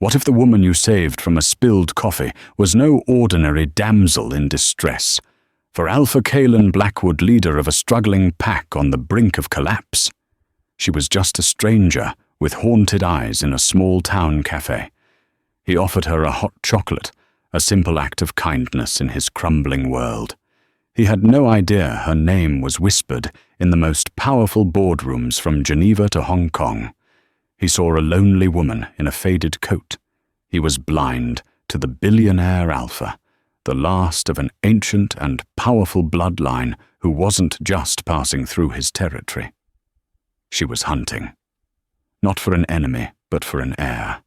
What if the woman you saved from a spilled coffee was no ordinary damsel in distress? For Alpha Kalen Blackwood, leader of a struggling pack on the brink of collapse, she was just a stranger with haunted eyes in a small-town cafe. He offered her a hot chocolate, a simple act of kindness in his crumbling world. He had no idea her name was whispered in the most powerful boardrooms from Geneva to Hong Kong. He saw a lonely woman in a faded coat. He was blind to the Billionaire Alpha, the last of an ancient and powerful bloodline who wasn't just passing through his territory. She was hunting, not for an enemy, but for an heir,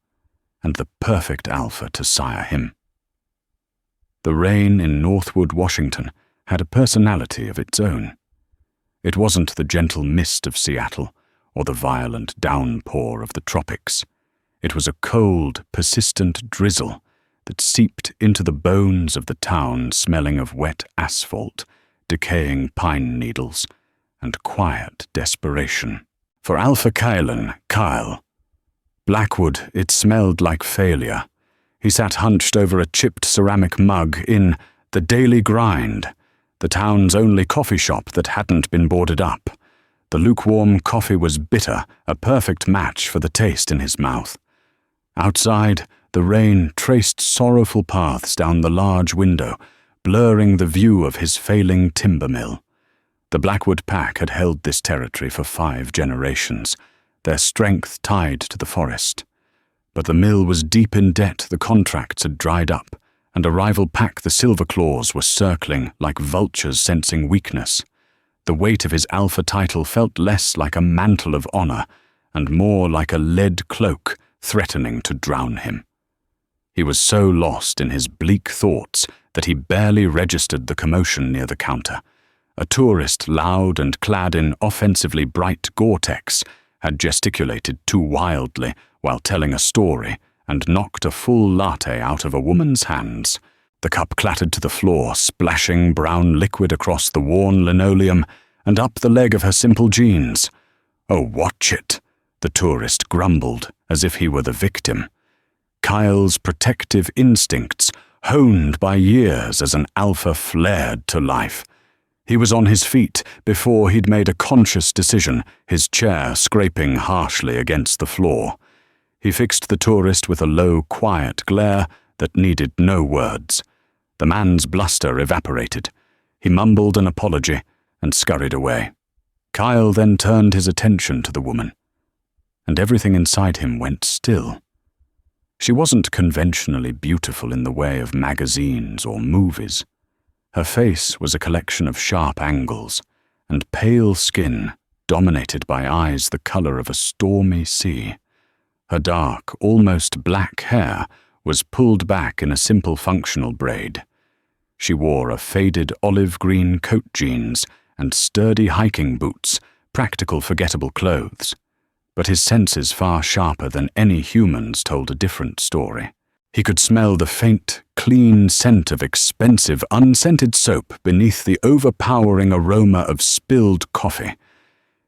and the perfect alpha to sire him. The rain in Northwood, Washington, had a personality of its own. It wasn't the gentle mist of Seattle or the violent downpour of the tropics. It was a cold, persistent drizzle that seeped into the bones of the town, smelling of wet asphalt, decaying pine needles, and quiet desperation. For Alpha Kyle Blackwood, it smelled like failure. He sat hunched over a chipped ceramic mug in The Daily Grind, the town's only coffee shop that hadn't been boarded up. The lukewarm coffee was bitter, a perfect match for the taste in his mouth. Outside, the rain traced sorrowful paths down the large window, blurring the view of his failing timber mill. The Blackwood pack had held this territory for 5 generations, their strength tied to the forest. But the mill was deep in debt, the contracts had dried up, and a rival pack, the Silver Claws, were circling like vultures sensing weakness. The weight of his alpha title felt less like a mantle of honor and more like a lead cloak threatening to drown him. He was so lost in his bleak thoughts that he barely registered the commotion near the counter. A tourist, loud and clad in offensively bright Gore-Tex, had gesticulated too wildly while telling a story and knocked a full latte out of a woman's hands. The cup clattered to the floor, splashing brown liquid across the worn linoleum and up the leg of her simple jeans. "Oh, watch it," the tourist grumbled, as if he were the victim. Kyle's protective instincts, honed by years as an alpha, flared to life. He was on his feet before he'd made a conscious decision, his chair scraping harshly against the floor. He fixed the tourist with a low, quiet glare that needed no words. The man's bluster evaporated. He mumbled an apology and scurried away. Kyle then turned his attention to the woman, and everything inside him went still. She wasn't conventionally beautiful in the way of magazines or movies. Her face was a collection of sharp angles and pale skin dominated by eyes the color of a stormy sea. Her dark, almost black hair was pulled back in a simple functional braid. She wore a faded olive-green coat jeans and sturdy hiking boots, practical, forgettable clothes. But his senses, far sharper than any human's, told a different story. He could smell the faint, clean scent of expensive, unscented soap beneath the overpowering aroma of spilled coffee.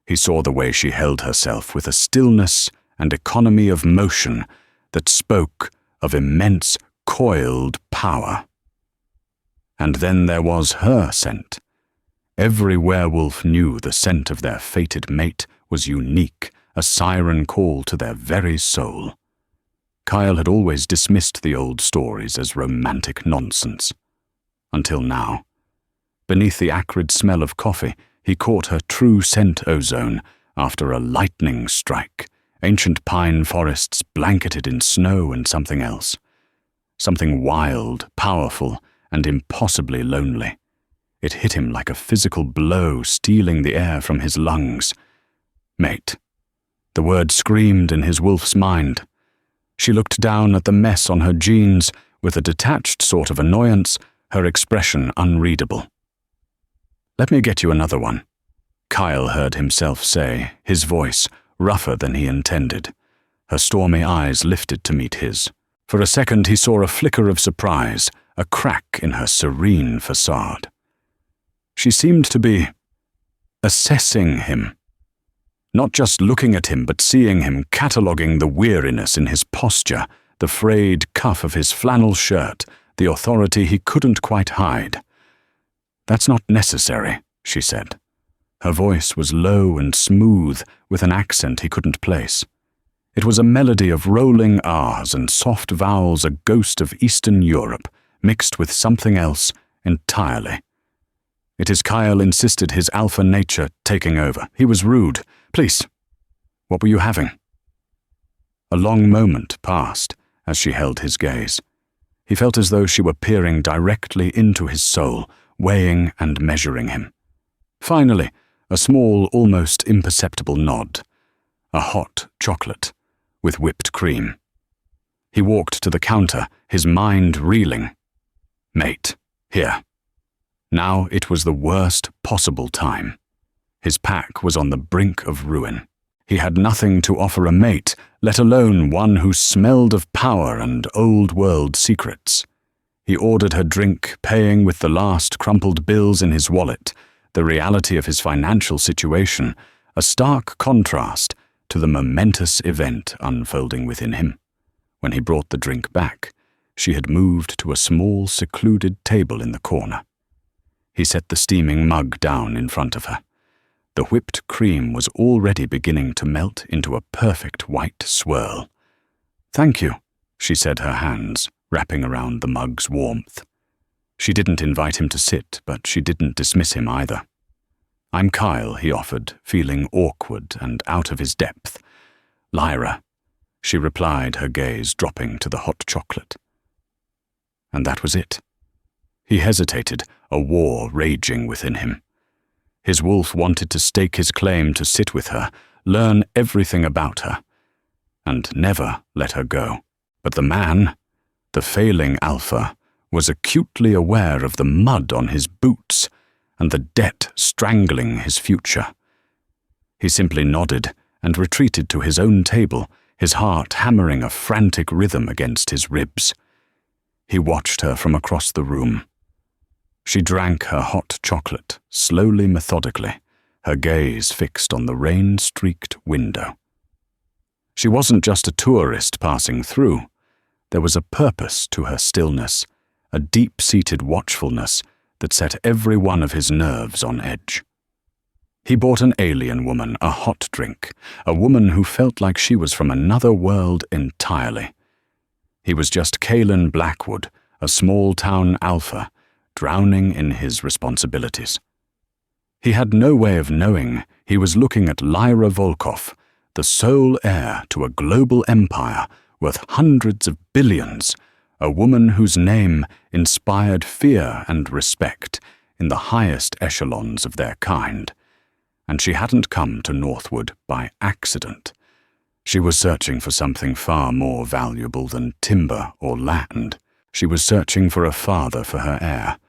He saw the way she held herself with a stillness and economy of motion that spoke of immense, coiled power. And then there was her scent. Every werewolf knew the scent of their fated mate was unique, a siren call to their very soul. Kyle had always dismissed the old stories as romantic nonsense. Until now. Beneath the acrid smell of coffee, he caught her true scent ozone after a lightning strike. Ancient pine forests blanketed in snow and something else. Something wild, powerful, and impossibly lonely. It hit him like a physical blow, stealing the air from his lungs. "Mate." The word screamed in his wolf's mind. She looked down at the mess on her jeans with a detached sort of annoyance, her expression unreadable. "Let me get you another one," Kyle heard himself say, his voice rougher than he intended. Her stormy eyes lifted to meet his. For a second he saw a flicker of surprise, a crack in her serene facade. She seemed to be assessing him. Not just looking at him, but seeing him, cataloguing the weariness in his posture, the frayed cuff of his flannel shirt, the authority he couldn't quite hide. "That's not necessary," she said. Her voice was low and smooth, with an accent he couldn't place. It was a melody of rolling R's and soft vowels, a ghost of Eastern Europe, mixed with something else entirely. It is Kyle insisted, his alpha nature taking over. He was rude. "Please, what were you having?" A long moment passed as she held his gaze. He felt as though she were peering directly into his soul, weighing and measuring him. Finally, a small, almost imperceptible nod. A hot chocolate with whipped cream. He walked to the counter, his mind reeling. "Mate, here." Now it was the worst possible time. His pack was on the brink of ruin. He had nothing to offer a mate, let alone one who smelled of power and old-world secrets. He ordered her drink, paying with the last crumpled bills in his wallet, the reality of his financial situation, a stark contrast to the momentous event unfolding within him. When he brought the drink back, she had moved to a small, secluded table in the corner. He set the steaming mug down in front of her. The whipped cream was already beginning to melt into a perfect white swirl. "Thank you," she said, her hands wrapping around the mug's warmth. She didn't invite him to sit, but she didn't dismiss him either. "I'm Kyle," he offered, feeling awkward and out of his depth. "Lyra," she replied, her gaze dropping to the hot chocolate. And that was it. He hesitated, a war raging within him. His wolf wanted to stake his claim to sit with her, learn everything about her, and never let her go. But the man, the failing alpha, was acutely aware of the mud on his boots and the debt strangling his future. He simply nodded and retreated to his own table, his heart hammering a frantic rhythm against his ribs. He watched her from across the room. She drank her hot chocolate, slowly, methodically, her gaze fixed on the rain-streaked window. She wasn't just a tourist passing through. There was a purpose to her stillness, a deep-seated watchfulness that set every one of his nerves on edge. He bought an alien woman a hot drink, a woman who felt like she was from another world entirely. He was just Kalen Blackwood, a small-town alpha, drowning in his responsibilities. He had no way of knowing he was looking at Lyra Volkov, the sole heir to a global empire worth hundreds of billions, a woman whose name inspired fear and respect in the highest echelons of their kind. And she hadn't come to Northwood by accident. She was searching for something far more valuable than timber or land. She was searching for a father for her heir,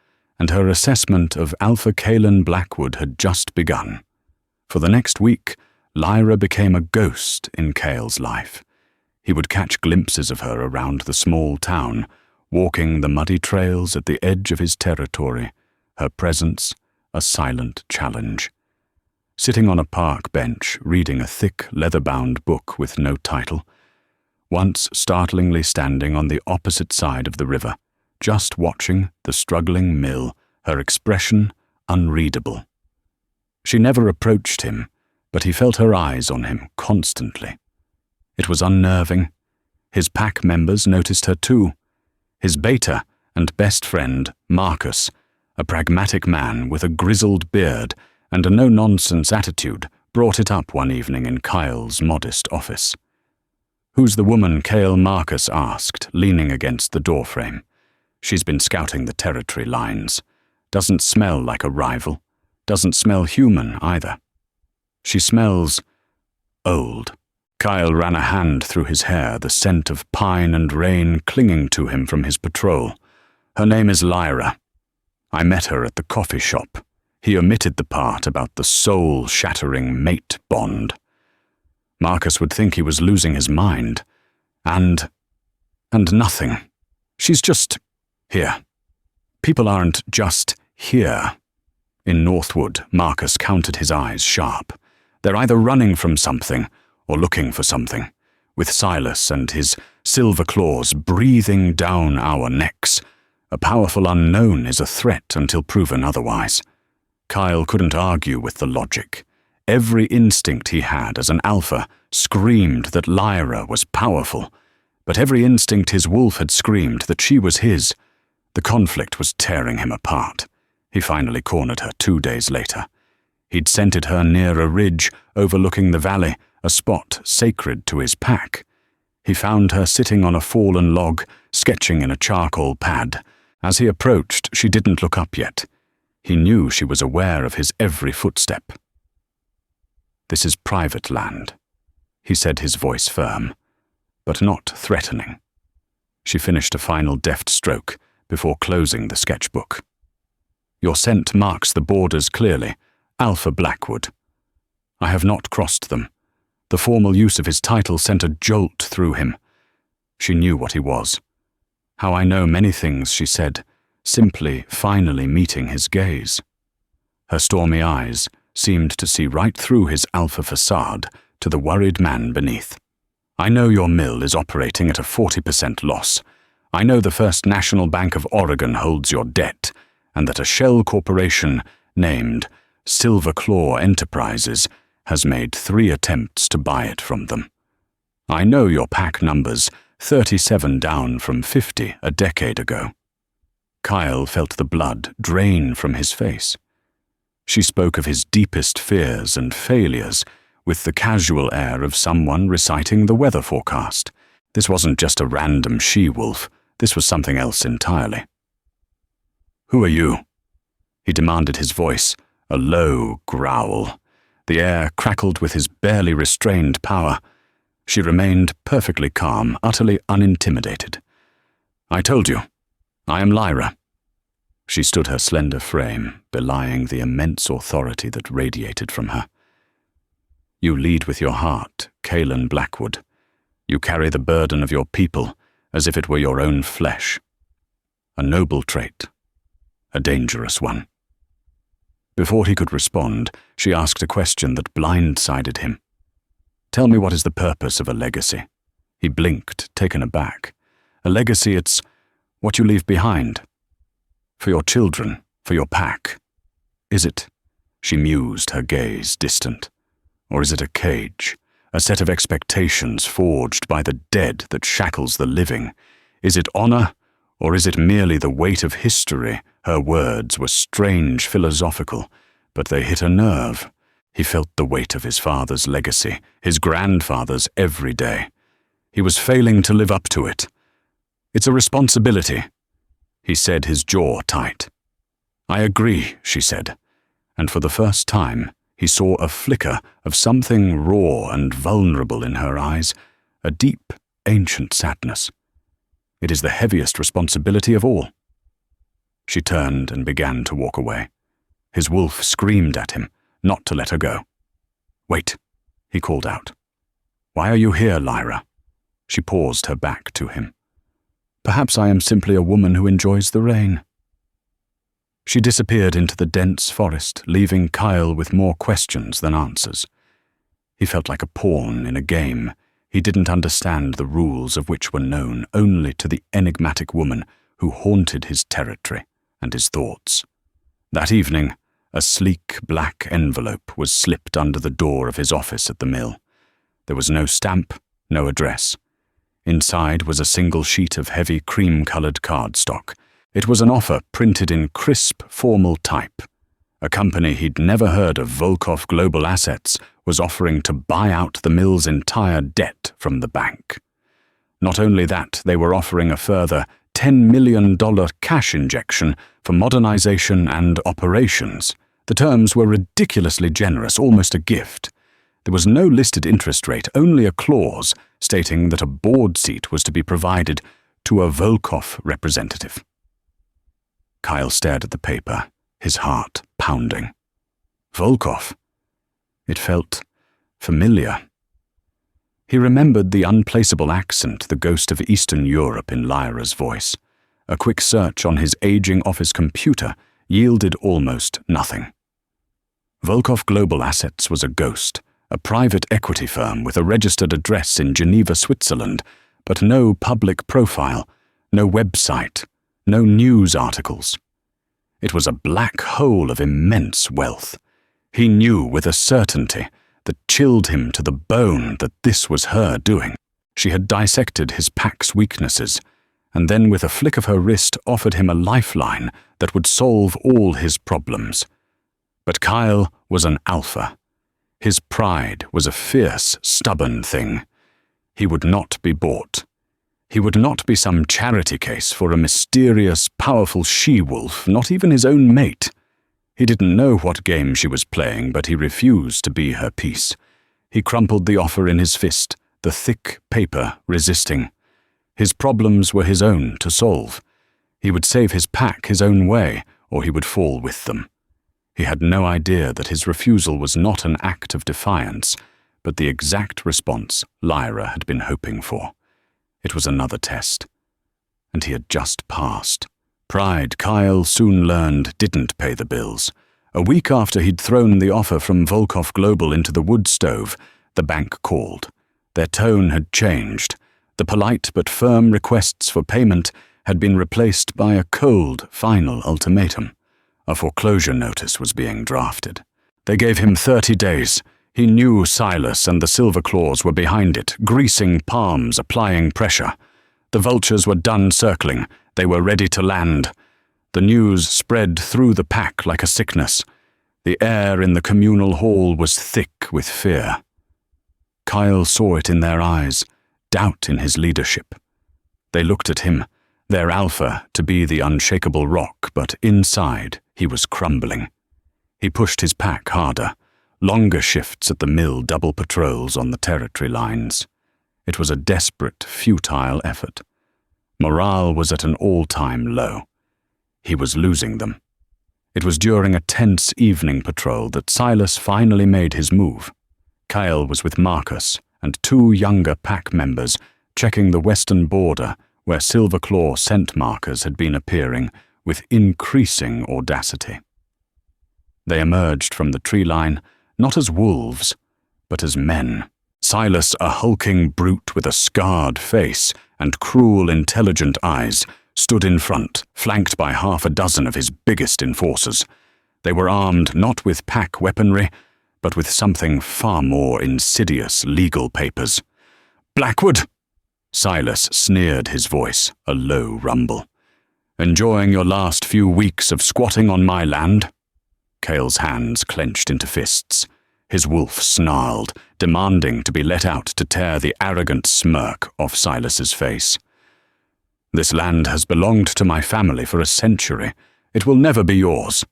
and her assessment of Alpha Kalen Blackwood had just begun. For the next week, Lyra became a ghost in Kale's life. He would catch glimpses of her around the small town, walking the muddy trails at the edge of his territory, her presence a silent challenge. Sitting on a park bench, reading a thick, leather-bound book with no title, once startlingly standing on the opposite side of the river, just watching the struggling mill, her expression unreadable. She never approached him, but he felt her eyes on him constantly. It was unnerving. His pack members noticed her too. His beta and best friend, Marcus, a pragmatic man with a grizzled beard and a no-nonsense attitude, brought it up one evening in Kyle's modest office. "Who's the woman?" Kale Marcus asked, leaning against the doorframe. "She's been scouting the territory lines. Doesn't smell like a rival. Doesn't smell human either. She smells old." Kyle ran a hand through his hair, the scent of pine and rain clinging to him from his patrol. "Her name is Lyra. I met her at the coffee shop." He omitted the part about the soul-shattering mate bond. Marcus would think he was losing his mind. And nothing. She's just here. People aren't just here. In Northwood, Marcus counted his eyes sharp. They're either running from something or looking for something. with Silas and his silver claws breathing down our necks. A powerful unknown is a threat until proven otherwise. Kyle couldn't argue with the logic. Every instinct he had as an alpha screamed that Lyra was powerful, but every instinct his wolf had screamed that she was his. The conflict was tearing him apart. He finally cornered her 2 days later. He'd scented her near a ridge overlooking the valley, a spot sacred to his pack. He found her sitting on a fallen log, sketching in a charcoal pad. As he approached, she didn't look up yet. He knew she was aware of his every footstep. "This is private land," he said, his voice firm, but not threatening. She finished a final deft stroke before closing the sketchbook. "Your scent marks the borders clearly, Alpha Blackwood. I have not crossed them." The formal use of his title sent a jolt through him. She knew what he was. "How I know many things," she said, simply finally meeting his gaze. Her stormy eyes seemed to see right through his alpha facade to the worried man beneath. "I know your mill is operating at a 40% loss. I know the First National Bank of Oregon holds your debt, and that a shell corporation named Silver Claw Enterprises has made 3 attempts to buy it from them. I know your pack numbers 37 down from 50 a decade ago." Kyle felt the blood drain from his face. She spoke of his deepest fears and failures with the casual air of someone reciting the weather forecast. This wasn't just a random she-wolf. This was something else entirely. "Who are you?" he demanded, his voice a low growl. The air crackled with his barely restrained power. She remained perfectly calm, utterly unintimidated. "I told you. I am Lyra." She stood her slender frame, belying the immense authority that radiated from her. "You lead with your heart, Kaelin Blackwood. You carry the burden of your people as if it were your own flesh. A noble trait, a dangerous one." Before he could respond, she asked a question that blindsided him. "Tell me, what is the purpose of a legacy?" He blinked, taken aback. "A legacy, it's what you leave behind. For your children, for your pack. Is it?" She mused, her gaze distant. "Or is it a cage, a set of expectations forged by the dead that shackles the living? Is it honor, or is it merely the weight of history?" Her words were strange, philosophical, but they hit a nerve. He felt the weight of his father's legacy, his grandfather's, every day. He was failing to live up to it. "It's a responsibility," he said, his jaw tight. "I agree," she said, and for the first time he saw a flicker of something raw and vulnerable in her eyes, a deep, ancient sadness. "It is the heaviest responsibility of all." She turned and began to walk away. His wolf screamed at him, not to let her go. "Wait," he called out. "Why are you here, Lyra?" She paused, her back to him. "Perhaps I am simply a woman who enjoys the rain." She disappeared into the dense forest, leaving Kyle with more questions than answers. He felt like a pawn in a game. He didn't understand the rules of which were known only to the enigmatic woman who haunted his territory and his thoughts. That evening, a sleek black envelope was slipped under the door of his office at the mill. There was no stamp, no address. Inside was a single sheet of heavy cream-colored cardstock. It was an offer printed in crisp, formal type. A company he'd never heard of, Volkov Global Assets, was offering to buy out the mill's entire debt from the bank. Not only that, they were offering a further $10 million cash injection for modernization and operations. The terms were ridiculously generous, almost a gift. There was no listed interest rate, only a clause stating that a board seat was to be provided to a Volkov representative. Kyle stared at the paper, his heart pounding. Volkov. It felt familiar. He remembered the unplaceable accent, the ghost of Eastern Europe in Lyra's voice. A quick search on his aging office computer yielded almost nothing. Volkov Global Assets was a ghost, A private equity firm with a registered address in Geneva, Switzerland, but no public profile, no website, no news articles. It was a black hole of immense wealth. He knew with a certainty that chilled him to the bone that this was her doing. She had dissected his pack's weaknesses, and then with a flick of her wrist offered him a lifeline that would solve all his problems. But Kyle was an alpha. His pride was a fierce, stubborn thing. He would not be bought. He would not be some charity case for a mysterious, powerful she-wolf, not even his own mate. He didn't know what game she was playing, but he refused to be her piece. He crumpled the offer in his fist, the thick paper resisting. His problems were his own to solve. He would save his pack his own way, or he would fall with them. He had no idea that his refusal was not an act of defiance, but the exact response Lyra had been hoping for. It was another test, and he had just passed. Pride, Kyle soon learned, didn't pay the bills. A week after he'd thrown the offer from Volkov Global into the wood stove, the bank called. Their tone had changed. The polite but firm requests for payment had been replaced by a cold, final ultimatum. A foreclosure notice was being drafted. They gave him 30 days. He knew Silas and the Silver Claws were behind it, greasing palms, applying pressure. The vultures were done circling. They were ready to land. The news spread through the pack like a sickness. The air in the communal hall was thick with fear. Kyle saw it in their eyes, doubt in his leadership. They looked at him, their alpha to be the unshakable rock, but inside he was crumbling. He pushed his pack harder, longer shifts at the mill, double patrols on the territory lines. It was a desperate, futile effort. Morale was at an all-time low. He was losing them. It was during a tense evening patrol that Silas finally made his move. Kyle was with Marcus and 2 younger pack members checking the western border where Silver Claw scent markers had been appearing with increasing audacity. They emerged from the tree line not as wolves, but as men. Silas, a hulking brute with a scarred face and cruel, intelligent eyes, stood in front, flanked by half a dozen of his biggest enforcers. They were armed not with pack weaponry, but with something far more insidious, legal papers. "Blackwood!" Silas sneered, his voice a low rumble. "Enjoying your last few weeks of squatting on my land?" Cale's hands clenched into fists. His wolf snarled, demanding to be let out to tear the arrogant smirk off Silas's face. "This land has belonged to my family for a century. It will never be yours."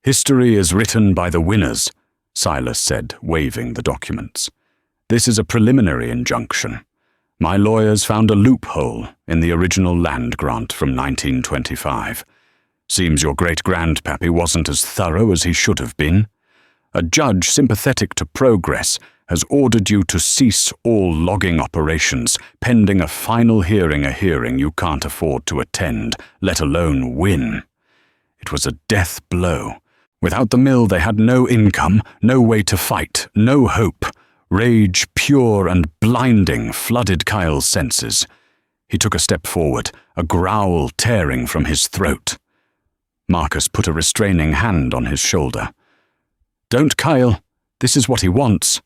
"History is written by the winners," Silas said, waving the documents. "This is a preliminary injunction. My lawyers found a loophole in the original land grant from 1925. Seems your great-grandpappy wasn't as thorough as he should have been. A judge sympathetic to progress has ordered you to cease all logging operations, pending a final hearing, a hearing you can't afford to attend, let alone win. It was a death blow. Without the mill they had no income, no way to fight, no hope. Rage, pure and blinding, flooded Kyle's senses. He took a step forward, a growl tearing from his throat. Marcus put a restraining hand on his shoulder. "Don't, Kyle. This is what he wants."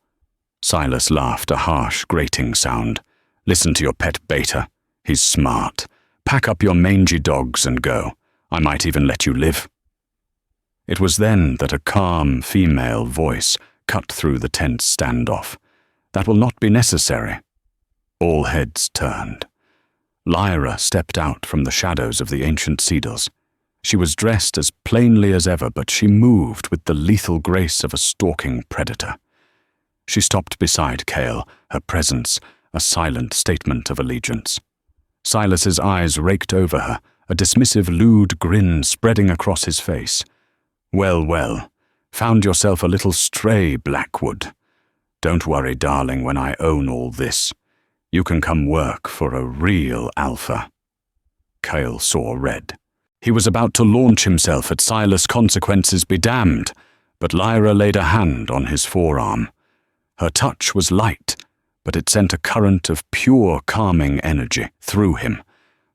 Silas laughed, a harsh, grating sound. "Listen to your pet beta. He's smart. Pack up your mangy dogs and go. I might even let you live." It was then that a calm female voice cut through the tense standoff. "That will not be necessary." All heads turned. Lyra stepped out from the shadows of the ancient cedars. She was dressed as plainly as ever, but she moved with the lethal grace of a stalking predator. She stopped beside Cale, her presence a silent statement of allegiance. Silas's eyes raked over her, a dismissive, lewd grin spreading across his face. "Well, well, found yourself a little stray, Blackwood. Don't worry, darling, when I own all this. You can come work for a real alpha." Cale saw red. He was about to launch himself at Silas' consequences be damned, but Lyra laid a hand on his forearm. Her touch was light, but it sent a current of pure calming energy through him,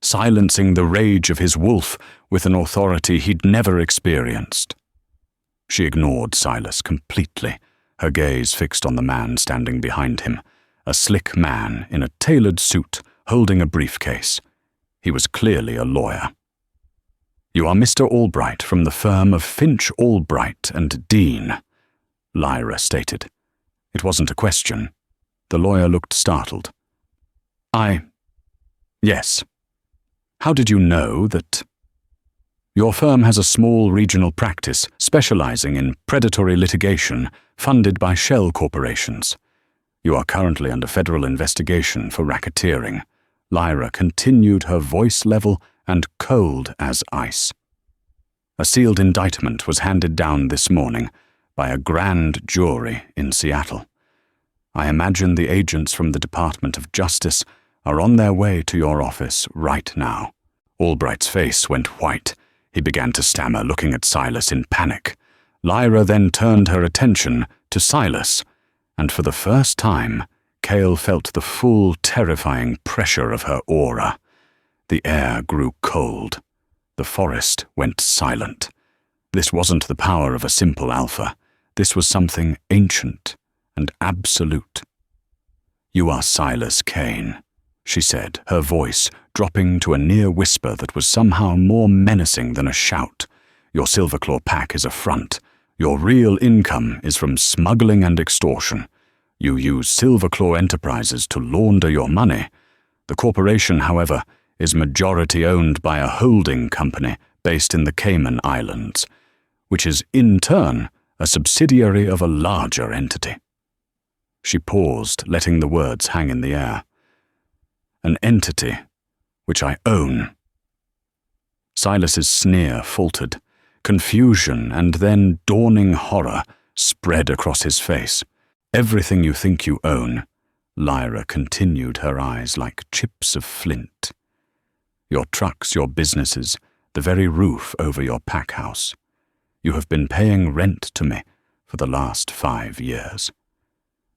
silencing the rage of his wolf with an authority he'd never experienced. She ignored Silas completely, her gaze fixed on the man standing behind him, a slick man in a tailored suit holding a briefcase. He was clearly a lawyer. "You are Mr. Albright from the firm of Finch, Albright and Dean," Lyra stated. It wasn't a question. The lawyer looked startled. Yes. How did you know that? Your firm has a small regional practice specializing in predatory litigation funded by shell corporations. You are currently under federal investigation for racketeering. Lyra continued, her voice level and cold as ice. A sealed indictment was handed down this morning by a grand jury in Seattle. I imagine the agents from the Department of Justice are on their way to your office right now. Albright's face went white. He began to stammer, looking at Silas in panic. Lyra then turned her attention to Silas, and for the first time, Cale felt the full, terrifying pressure of her aura. The air grew cold. The forest went silent. This wasn't the power of a simple alpha. This was something ancient and absolute. "You are Silas Kane," she said, her voice dropping to a near whisper that was somehow more menacing than a shout. "Your Silverclaw pack is a front. Your real income is from smuggling and extortion. You use Silverclaw Enterprises to launder your money. The corporation, however, is majority owned by a holding company based in the Cayman Islands, which is in turn a subsidiary of a larger entity." She paused, letting the words hang in the air. "An entity which I own." Silas's sneer faltered. Confusion and then dawning horror spread across his face. "Everything you think you own," Lyra continued, her eyes like chips of flint. "Your trucks, your businesses, the very roof over your pack house. You have been paying rent to me for the last 5 years.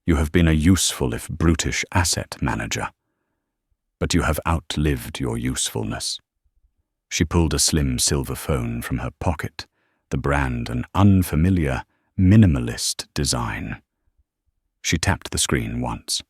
You have been a useful if brutish asset manager. But you have outlived your usefulness." She pulled a slim silver phone from her pocket, the brand an unfamiliar, minimalist design. She tapped the screen once.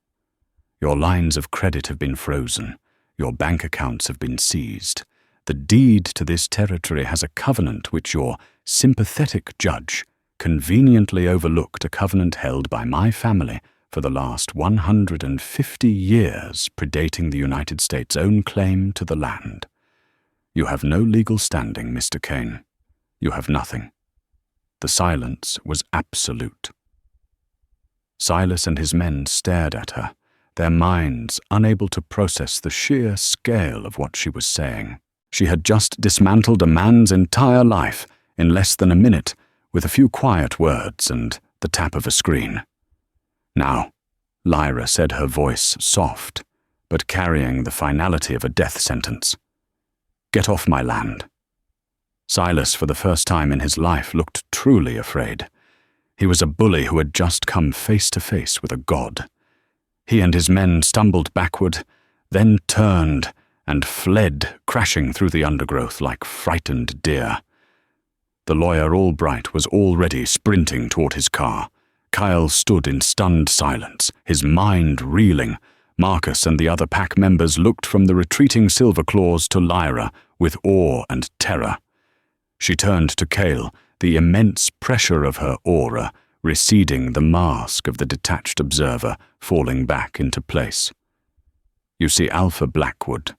"Your lines of credit have been frozen. Your bank accounts have been seized. The deed to this territory has a covenant which your sympathetic judge conveniently overlooked, a covenant held by my family for the last 150 years, predating the United States' own claim to the land. You have no legal standing, Mr. Kane. You have nothing." The silence was absolute. Silas and his men stared at her, their minds unable to process the sheer scale of what she was saying. She had just dismantled a man's entire life in less than a minute, with a few quiet words and the tap of a screen. "Now," Lyra said, her voice soft, but carrying the finality of a death sentence, "get off my land." Silas, for the first time in his life, looked truly afraid. He was a bully who had just come face to face with a god. He and his men stumbled backward, then turned and fled, crashing through the undergrowth like frightened deer. The lawyer Albright was already sprinting toward his car. Kyle stood in stunned silence, his mind reeling. Marcus and the other pack members looked from the retreating Silverclaws to Lyra with awe and terror. She turned to Cale, the immense pressure of her aura receding, the mask of the detached observer falling back into place. "You see, Alpha Blackwood,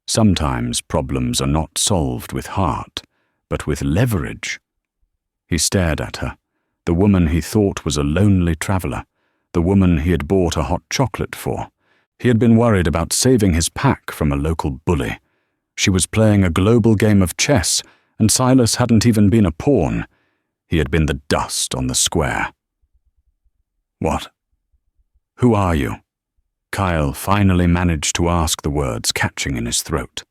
sometimes problems are not solved with heart, but with leverage." He stared at her, the woman he thought was a lonely traveler, the woman he had bought a hot chocolate for. He had been worried about saving his pack from a local bully. She was playing a global game of chess, and Silas hadn't even been a pawn. He had been the dust on the square. "What? Who are you?" Kyle finally managed to ask, the words catching in his throat.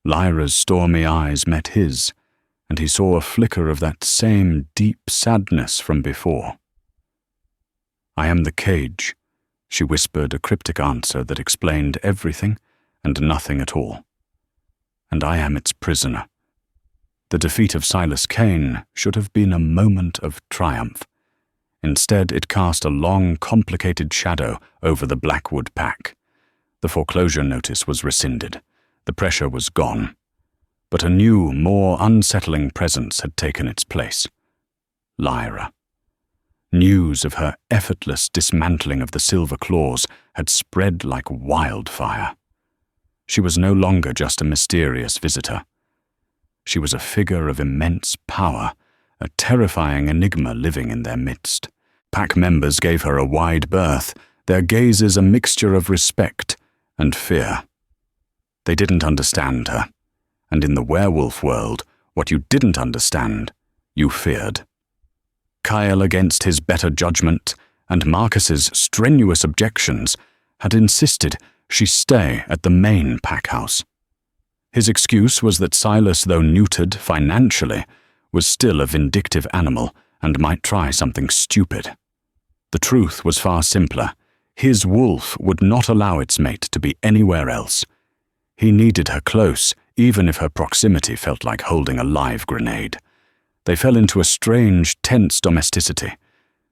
Lyra's stormy eyes met his, and he saw a flicker of that same deep sadness from before. I am the cage, she whispered a cryptic answer that explained everything and nothing at all. And I am its prisoner. The defeat of Silas Kane should have been a moment of triumph. Instead, it cast a long, complicated shadow over the Blackwood pack. The foreclosure notice was rescinded. The pressure was gone. But a new, more unsettling presence had taken its place. Lyra. News of her effortless dismantling of the Silver Claws had spread like wildfire. She was no longer just a mysterious visitor. She was a figure of immense power, a terrifying enigma living in their midst. Pack members gave her a wide berth, their gazes a mixture of respect and fear. They didn't understand her, and in the werewolf world, what you didn't understand, you feared. Kyle, against his better judgment, and Marcus's strenuous objections, had insisted she stay at the main pack house. His excuse was that Silas, though neutered financially, was still a vindictive animal and might try something stupid. The truth was far simpler. His wolf would not allow its mate to be anywhere else. He needed her close, even if her proximity felt like holding a live grenade. They fell into a strange, tense domesticity.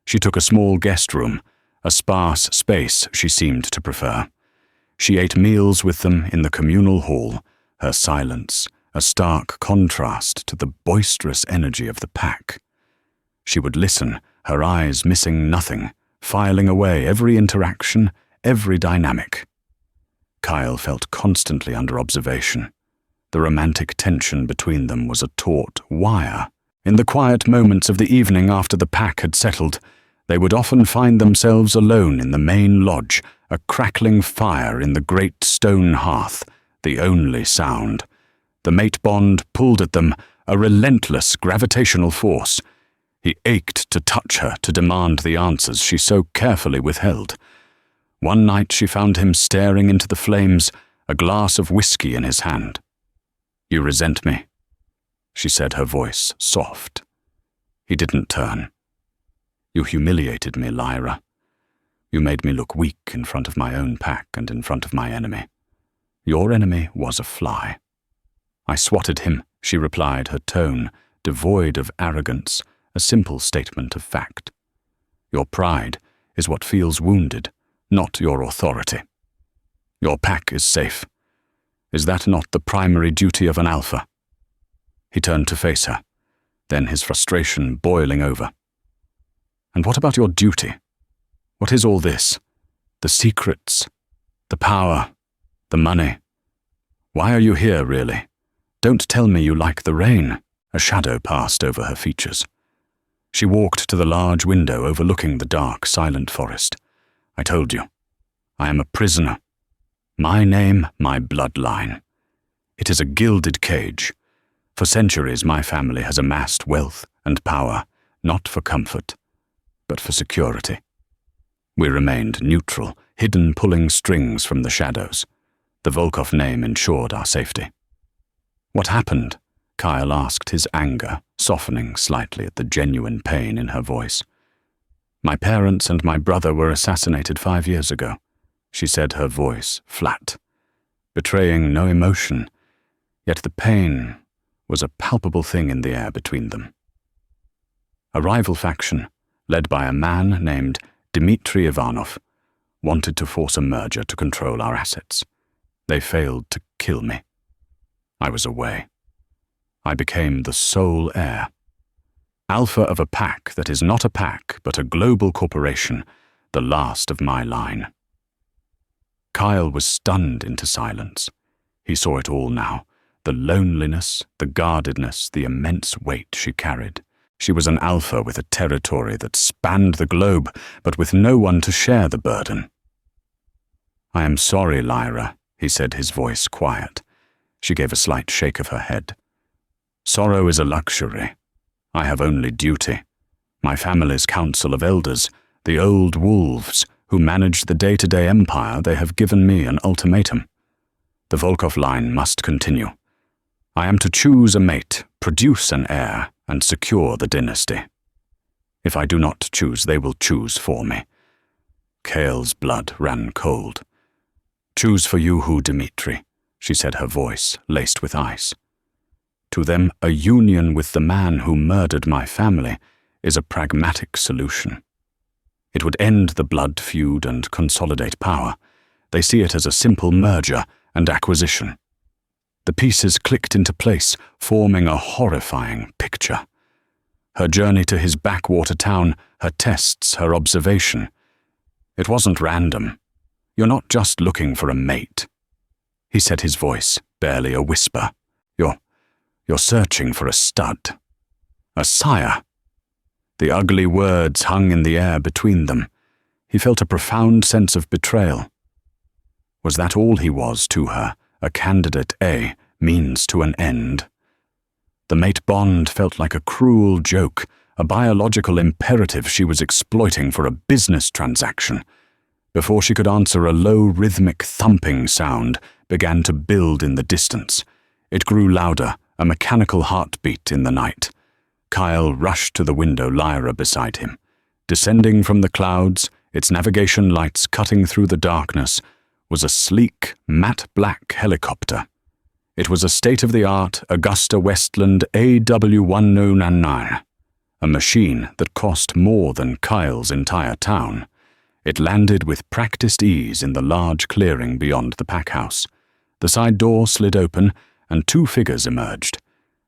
She took a small guest room, a sparse space she seemed to prefer. She ate meals with them in the communal hall, her silence a stark contrast to the boisterous energy of the pack. She would listen, her eyes missing nothing, filing away every interaction, every dynamic. Kyle felt constantly under observation. The romantic tension between them was a taut wire. In the quiet moments of the evening after the pack had settled, they would often find themselves alone in the main lodge, a crackling fire in the great stone hearth, the only sound. The mate bond pulled at them, a relentless gravitational force. He ached to touch her, to demand the answers she so carefully withheld. One night she found him staring into the flames, a glass of whiskey in his hand. "You resent me," she said, her voice soft. He didn't turn. "You humiliated me, Lyra. You made me look weak in front of my own pack and in front of my enemy. Your enemy was a fly." "I swatted him," she replied, her tone devoid of arrogance, a simple statement of fact. "Your pride is what feels wounded, not your authority. Your pack is safe. Is that not the primary duty of an alpha?" He turned to face her, then his frustration boiling over. "And what about your duty? What is all this? The secrets, the power, the money? Why are you here, really? Don't tell me you like the rain." A shadow passed over her features. She walked to the large window overlooking the dark, silent forest. "I told you. I am a prisoner. My name, my bloodline. It is a gilded cage. For centuries my family has amassed wealth and power, not for comfort, but for security. We remained neutral, hidden pulling strings from the shadows. The Volkov name ensured our safety." "What happened?" Kyle asked, his anger softening slightly at the genuine pain in her voice. "My parents and my brother were assassinated 5 years ago," she said, her voice flat, betraying no emotion, yet the pain was a palpable thing in the air between them. A rival faction, led by a man named Dmitry Ivanov, wanted to force a merger to control our assets. They failed to kill me. I was away. I became the sole heir. Alpha of a pack that is not a pack but a global corporation, the last of my line. Kyle was stunned into silence. He saw it all now, the loneliness, the guardedness, the immense weight she carried. She was an alpha with a territory that spanned the globe, but with no one to share the burden. "I am sorry, Lyra," he said, his voice quiet. She gave a slight shake of her head. "Sorrow is a luxury. I have only duty. My family's council of elders, the old wolves who manage the day-to-day empire, they have given me an ultimatum. The Volkov line must continue. I am to choose a mate, produce an heir, and secure the dynasty. If I do not choose, they will choose for me. Kael's blood ran cold. "Choose for you who, Dimitri," she said, her voice laced with ice. "To them, a union with the man who murdered my family is a pragmatic solution. It would end the blood feud and consolidate power. They see it as a simple merger and acquisition." The pieces clicked into place, forming a horrifying picture. Her journey to his backwater town, her tests, her observation. It wasn't random. "You're not just looking for a mate," he said, his voice barely a whisper. You're searching for a stud. A sire." The ugly words hung in the air between them. He felt a profound sense of betrayal. Was that all he was to her, a candidate A, means to an end? The mate bond felt like a cruel joke, a biological imperative she was exploiting for a business transaction. Before she could answer, a low, rhythmic thumping sound began to build in the distance. It grew louder, a mechanical heartbeat in the night. Kyle rushed to the window, Lyra beside him. Descending from the clouds, its navigation lights cutting through the darkness, was a sleek, matte black helicopter. It was a state-of-the-art Augusta Westland AW1099, a machine that cost more than Kyle's entire town. It landed with practiced ease in the large clearing beyond the packhouse. The side door slid open, and two figures emerged.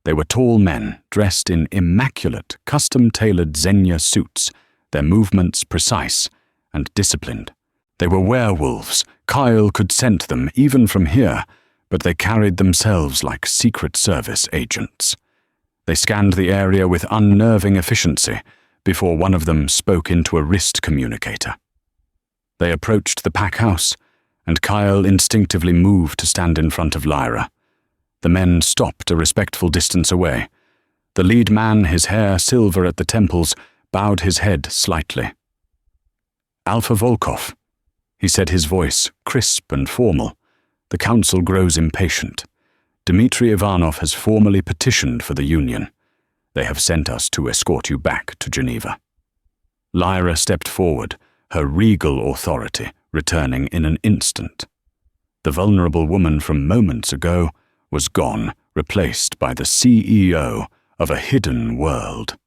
They were tall men, dressed in immaculate, custom-tailored Xenia suits, their movements precise and disciplined. They were werewolves. Kyle could scent them even from here, but they carried themselves like Secret Service agents. They scanned the area with unnerving efficiency before one of them spoke into a wrist communicator. They approached the packhouse, and Kyle instinctively moved to stand in front of Lyra. The men stopped a respectful distance away. The lead man, his hair silver at the temples, bowed his head slightly. "Alpha Volkov," he said, his voice crisp and formal. "The council grows impatient. Dmitri Ivanov has formally petitioned for the union. They have sent us to escort you back to Geneva." Lyra stepped forward, her regal authority returning in an instant. The vulnerable woman from moments ago was gone, replaced by the CEO of a hidden world.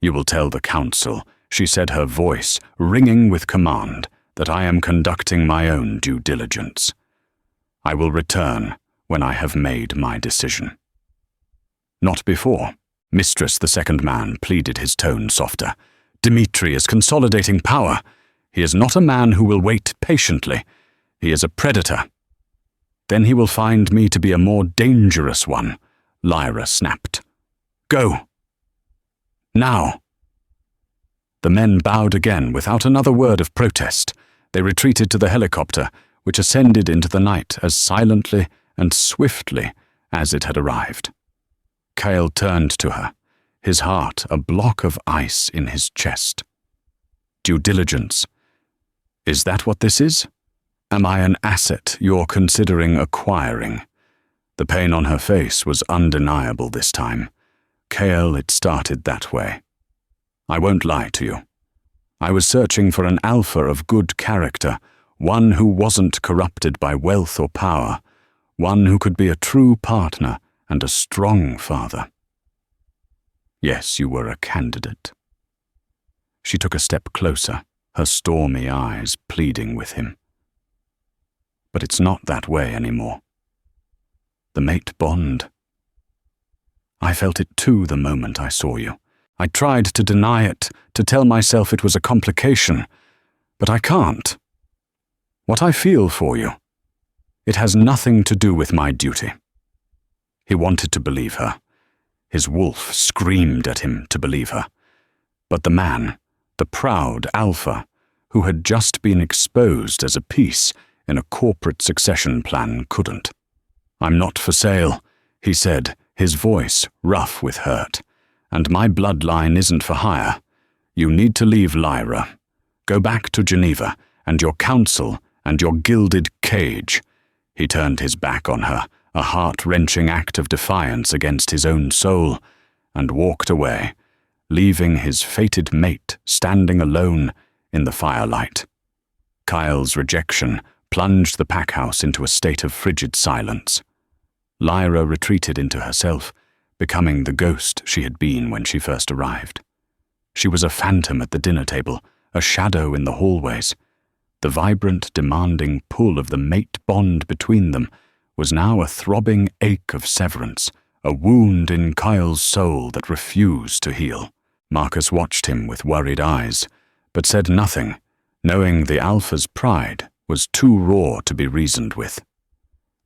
"You will tell the council," she said, her voice ringing with command, "that I am conducting my own due diligence. I will return when I have made my decision." "Not before," Mistress the second man pleaded, his tone softer. "Dmitri is consolidating power. He is not a man who will wait patiently. He is a predator." "Then he will find me to be a more dangerous one," Lyra snapped. "Go. Now." The men bowed again without another word of protest. They retreated to the helicopter, which ascended into the night as silently and swiftly as it had arrived. Kyle turned to her, his heart a block of ice in his chest. "Due diligence. Is that what this is? Am I an asset you're considering acquiring?" The pain on her face was undeniable this time. "Kyle, it started that way. I won't lie to you. I was searching for an alpha of good character, one who wasn't corrupted by wealth or power, one who could be a true partner and a strong father." "Yes, you were a candidate." She took a step closer, her stormy eyes pleading with him. "But it's not that way anymore. The mate bond. I felt it too the moment I saw you. I tried to deny it, to tell myself it was a complication, but I can't. What I feel for you, it has nothing to do with my duty." He wanted to believe her. His wolf screamed at him to believe her. But the man, the proud alpha, who had just been exposed as a piece in a corporate succession plan, couldn't. "I'm not for sale," he said, his voice rough with hurt. "And my bloodline isn't for hire. You need to leave Lyra. Go back to Geneva, and your council, and your gilded cage." He turned his back on her, a heart-wrenching act of defiance against his own soul, and walked away, leaving his fated mate standing alone in the firelight. Kyle's rejection plunged the packhouse into a state of frigid silence. Lyra retreated into herself, becoming the ghost she had been when she first arrived. She was a phantom at the dinner table, a shadow in the hallways. The vibrant, demanding pull of the mate bond between them was now a throbbing ache of severance, a wound in Kyle's soul that refused to heal. Marcus watched him with worried eyes, but said nothing, knowing the Alpha's pride was too raw to be reasoned with.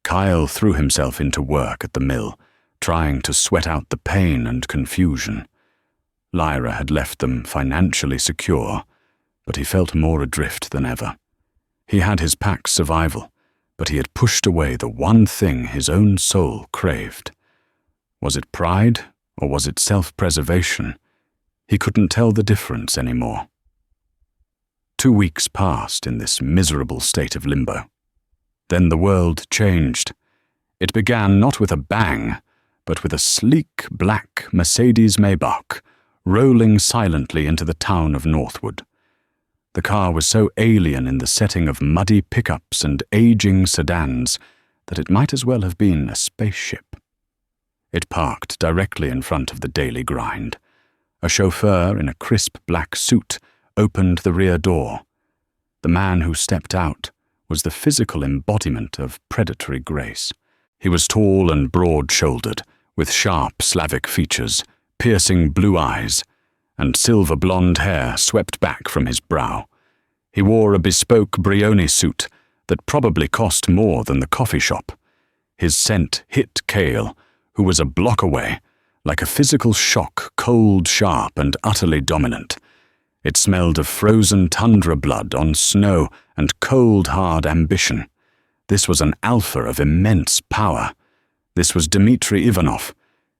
Kyle threw himself into work at the mill, trying to sweat out the pain and confusion. Lyra had left them financially secure, but he felt more adrift than ever. He had his pack's survival, but he had pushed away the one thing his own soul craved. Was it pride, or was it self-preservation? He couldn't tell the difference anymore. 2 weeks passed in this miserable state of limbo. Then the world changed. It began not with a bang, but with a sleek black Mercedes Maybach rolling silently into the town of Northwood. The car was so alien in the setting of muddy pickups and aging sedans that it might as well have been a spaceship. It parked directly in front of the daily grind. A chauffeur in a crisp black suit opened the rear door. The man who stepped out was the physical embodiment of predatory grace. He was tall and broad-shouldered, with sharp Slavic features, piercing blue eyes, and silver blonde hair swept back from his brow. He wore a bespoke Brioni suit that probably cost more than the coffee shop. His scent hit Cale, who was a block away, like a physical shock, cold, sharp, and utterly dominant. It smelled of frozen tundra blood on snow and cold, hard ambition. This was an alpha of immense power. This was Dmitry Ivanov.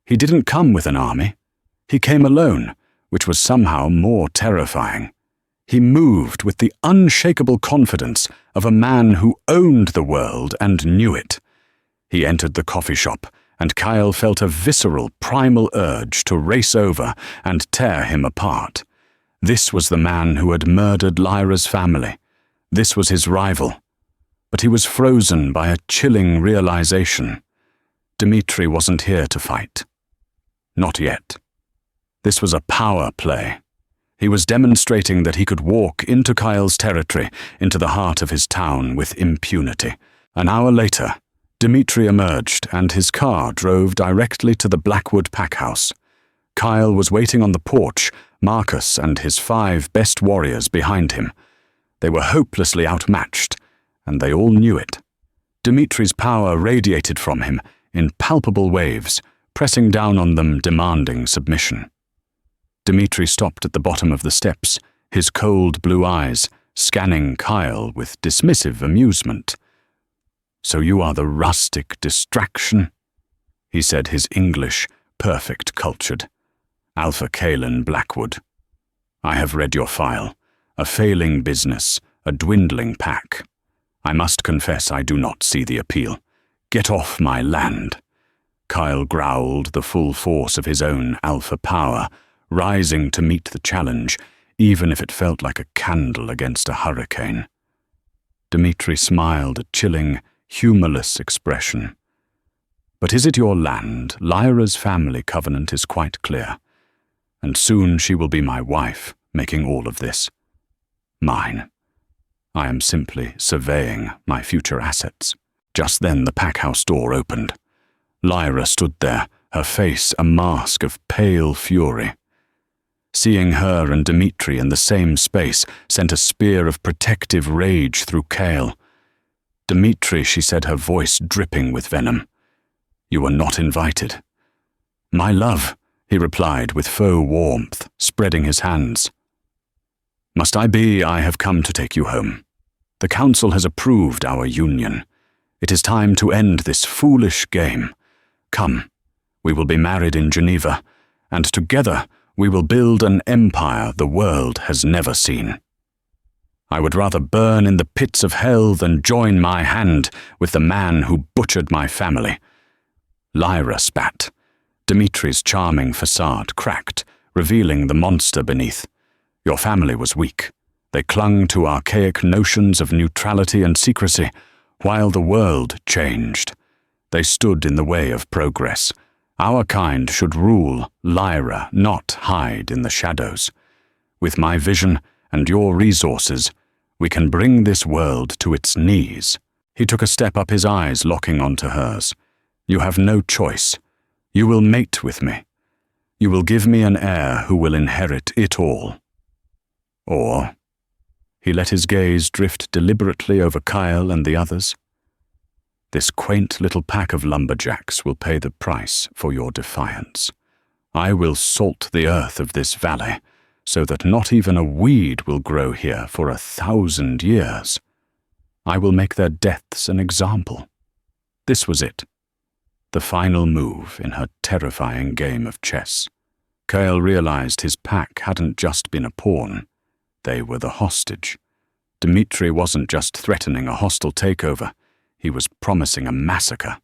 He didn't come with an army. He came alone, which was somehow more terrifying. He moved with the unshakable confidence of a man who owned the world and knew it. He entered the coffee shop, and Kyle felt a visceral, primal urge to race over and tear him apart. This was the man who had murdered Lyra's family. This was his rival. But he was frozen by a chilling realization. Dmitry wasn't here to fight. Not yet. This was a power play. He was demonstrating that he could walk into Kyle's territory, into the heart of his town, with impunity. An hour later, Dmitry emerged, and his car drove directly to the Blackwood packhouse. Kyle was waiting on the porch, Marcus and his 5 best warriors behind him. They were hopelessly outmatched, and they all knew it. Dmitry's power radiated from him in palpable waves, pressing down on them, demanding submission. Dmitry stopped at the bottom of the steps, his cold blue eyes scanning Kyle with dismissive amusement. "So you are the rustic distraction?" he said, his English perfect cultured. "Alpha Kalen Blackwood. I have read your file. A failing business, a dwindling pack. I must confess I do not see the appeal. Get off my land." Kyle growled the full force of his own alpha power, rising to meet the challenge, even if it felt like a candle against a hurricane. Dmitry smiled a chilling, humorless expression. "But is it your land? Lyra's family covenant is quite clear. And soon she will be my wife, making all of this mine. I am simply surveying my future assets." Just then the packhouse door opened. Lyra stood there, her face a mask of pale fury. Seeing her and Dmitry in the same space sent a spear of protective rage through Cale. "Dmitry," she said, her voice dripping with venom. "You were not invited." "My love," he replied with faux warmth, spreading his hands. "Must I be? I have come to take you home. The council has approved our union. It is time to end this foolish game. Come, we will be married in Geneva, and together we will build an empire the world has never seen. I would rather burn in the pits of hell than join my hand with the man who butchered my family." Lyra spat. Dmitry's charming facade cracked, revealing the monster beneath. "Your family was weak. They clung to archaic notions of neutrality and secrecy, while the world changed. They stood in the way of progress. Our kind should rule Lyra, not hide in the shadows. With my vision and your resources, we can bring this world to its knees. He took a step up, his eyes locking onto hers. You have no choice. You will mate with me. You will give me an heir who will inherit it all. Or, he let his gaze drift deliberately over Kyle and the others. This quaint little pack of lumberjacks will pay the price for your defiance. I will salt the earth of this valley, so that not even a weed will grow here for 1,000 years. I will make their deaths an example. This was it. The final move in her terrifying game of chess. Kyle realized his pack hadn't just been a pawn. They were the hostage. Dmitri wasn't just threatening a hostile takeover. He was promising a massacre.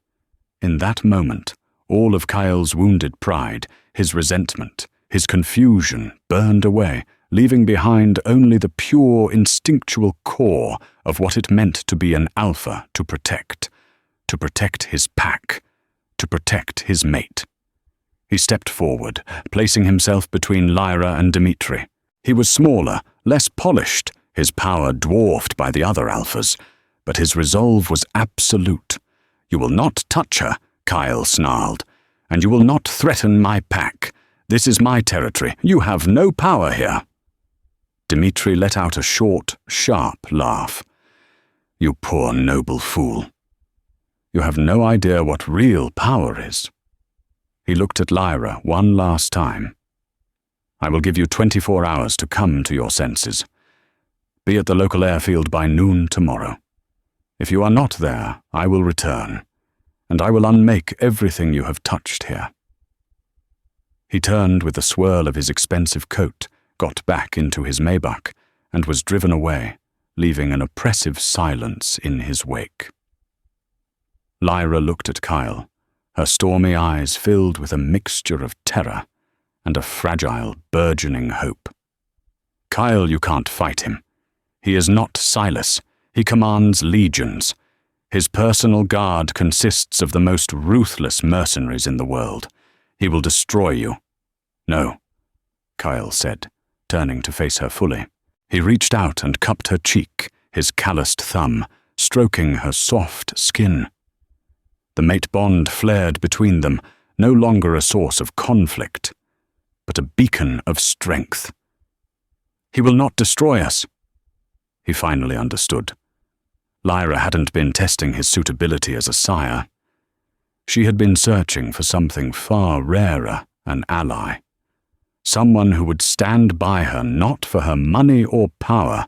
In that moment, all of Kyle's wounded pride, his resentment, his confusion burned away, leaving behind only the pure instinctual core of what it meant to be an alpha to protect his pack, to protect his mate. He stepped forward, placing himself between Lyra and Dmitri. He was smaller, less polished, his power dwarfed by the other alphas, but his resolve was absolute. You will not touch her, Kyle snarled, and you will not threaten my pack. This is my territory. You have no power here. Dmitri let out a short, sharp laugh. You poor noble fool. You have no idea what real power is. He looked at Lyra one last time. I will give you 24 hours to come to your senses. Be at the local airfield by noon tomorrow. If you are not there, I will return, and I will unmake everything you have touched here. He turned with a swirl of his expensive coat, got back into his Maybach, and was driven away, leaving an oppressive silence in his wake. Lyra looked at Kyle, her stormy eyes filled with a mixture of terror and a fragile, burgeoning hope. Kyle, you can't fight him. He is not Silas. He commands legions. His personal guard consists of the most ruthless mercenaries in the world. He will destroy you. No, Kyle said, turning to face her fully. He reached out and cupped her cheek, his calloused thumb, stroking her soft skin. The mate bond flared between them, no longer a source of conflict, but a beacon of strength. He will not destroy us. He finally understood. Lyra hadn't been testing his suitability as a sire. She had been searching for something far rarer, an ally. Someone who would stand by her not for her money or power,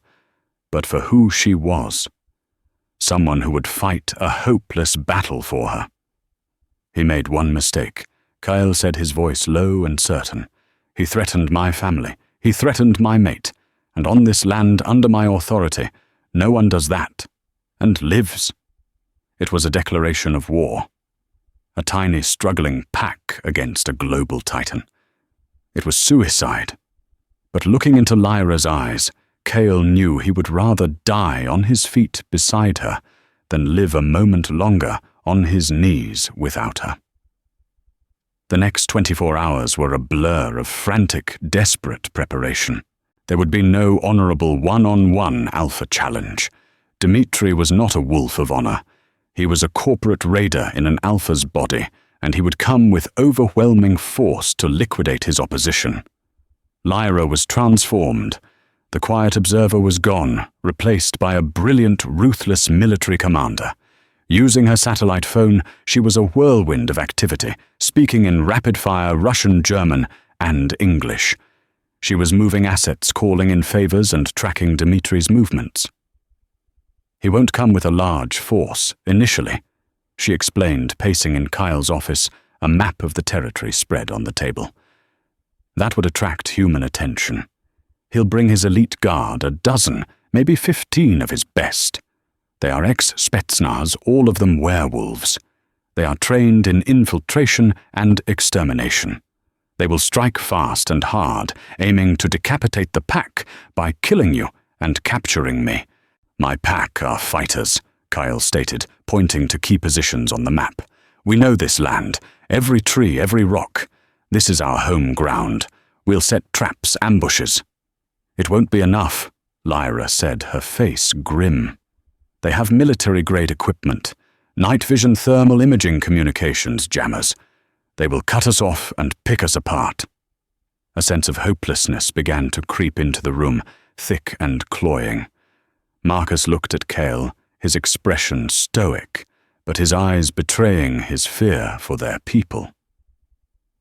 but for who she was. Someone who would fight a hopeless battle for her. He made one mistake. Kyle said, his voice low and certain. He threatened my family. He threatened my mate. And on this land under my authority, no one does that. And lives. It was a declaration of war. A tiny struggling pack against a global titan. It was suicide. But looking into Lyra's eyes, Kale knew he would rather die on his feet beside her than live a moment longer on his knees without her. The next 24 hours were a blur of frantic, desperate preparation. There would be no honorable one-on-one alpha challenge. Dmitri was not a wolf of honor. He was a corporate raider in an alpha's body, and he would come with overwhelming force to liquidate his opposition. Lyra was transformed. The quiet observer was gone, replaced by a brilliant, ruthless military commander. Using her satellite phone, she was a whirlwind of activity, speaking in rapid-fire Russian, German, and English. She was moving assets, calling in favors, and tracking Dmitri's movements. He won't come with a large force, initially, she explained, pacing in Kyle's office, a map of the territory spread on the table. That would attract human attention. He'll bring his elite guard, 12, maybe 15 of his best. They are ex-Spetsnaz, all of them werewolves. They are trained in infiltration and extermination. They will strike fast and hard, aiming to decapitate the pack by killing you and capturing me. My pack are fighters, Kyle stated, pointing to key positions on the map. We know this land, every tree, every rock. This is our home ground. We'll set traps, ambushes. It won't be enough, Lyra said, her face grim. They have military-grade equipment, night vision thermal imaging communications jammers. They will cut us off and pick us apart. A sense of hopelessness began to creep into the room, thick and cloying. Marcus looked at Cale, his expression stoic, but his eyes betraying his fear for their people.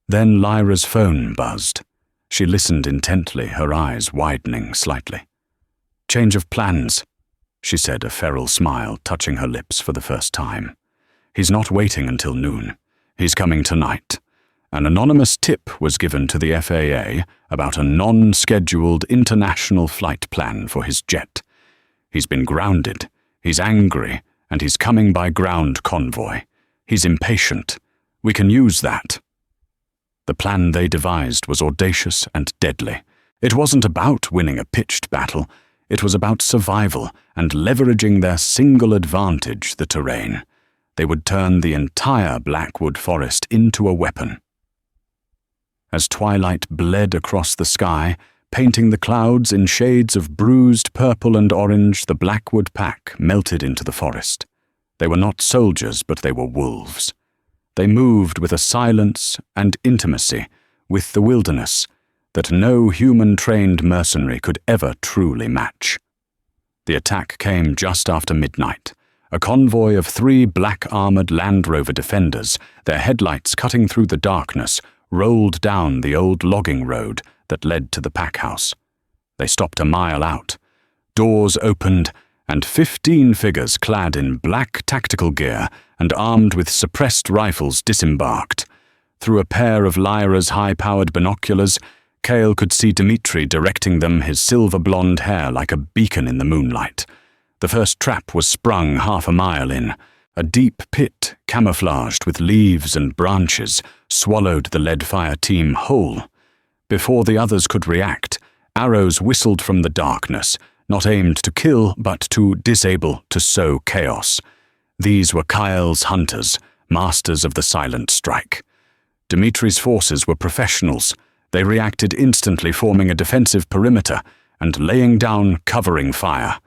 Then Lyra's phone buzzed. She listened intently, her eyes widening slightly. "Change of plans," she said, a feral smile touching her lips for the first time. "He's not waiting until noon. He's coming tonight." An anonymous tip was given to the FAA about a non-scheduled international flight plan for his jet. He's been grounded, he's angry, and he's coming by ground convoy. He's impatient. We can use that. The plan they devised was audacious and deadly. It wasn't about winning a pitched battle. It was about survival and leveraging their single advantage, the terrain. They would turn the entire Blackwood forest into a weapon. As twilight bled across the sky, painting the clouds in shades of bruised purple and orange, the Blackwood pack melted into the forest. They were not soldiers, but they were wolves. They moved with a silence and intimacy with the wilderness that no human-trained mercenary could ever truly match. The attack came just after midnight. A convoy of 3 black-armored Land Rover Defenders, their headlights cutting through the darkness, rolled down the old logging road that led to the pack house. They stopped a mile out. Doors opened, and 15 figures clad in black tactical gear and armed with suppressed rifles disembarked. Through a pair of Lyra's high-powered binoculars, Cale could see Dimitri directing them, his silver-blonde hair like a beacon in the moonlight. The first trap was sprung half a mile in. A deep pit, camouflaged with leaves and branches, swallowed the Leadfire team whole. Before the others could react, arrows whistled from the darkness, not aimed to kill, but to disable, to sow chaos. These were Kyle's hunters, masters of the silent strike. Dimitri's forces were professionals. They reacted instantly, forming a defensive perimeter and laying down covering fire.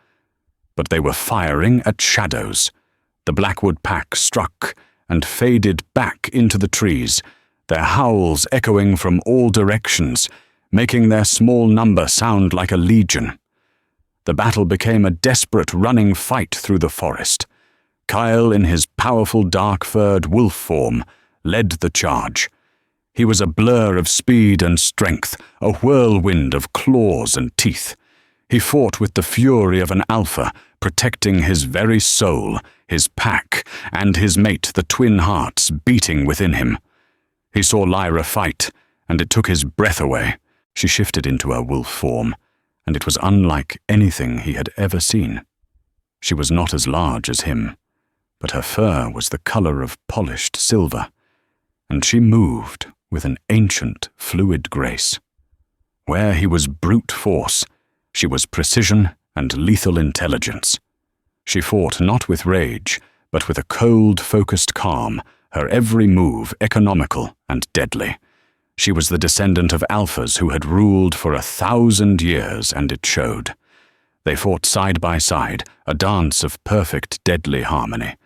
But they were firing at shadows. The Blackwood pack struck and faded back into the trees, their howls echoing from all directions, making their small number sound like a legion. The battle became a desperate running fight through the forest. Kyle, in his powerful dark-furred wolf form, led the charge. He was a blur of speed and strength, a whirlwind of claws and teeth. He fought with the fury of an alpha, protecting his very soul, his pack, and his mate, the twin hearts, beating within him. He saw Lyra fight, and it took his breath away. She shifted into her wolf form, and it was unlike anything he had ever seen. She was not as large as him, but her fur was the color of polished silver, and she moved with an ancient, fluid grace. Where he was brute force, she was precision and lethal intelligence. She fought not with rage, but with a cold, focused calm, her every move economical and deadly. She was the descendant of alphas who had ruled for 1,000 years, and it showed. They fought side by side, a dance of perfect, deadly harmony.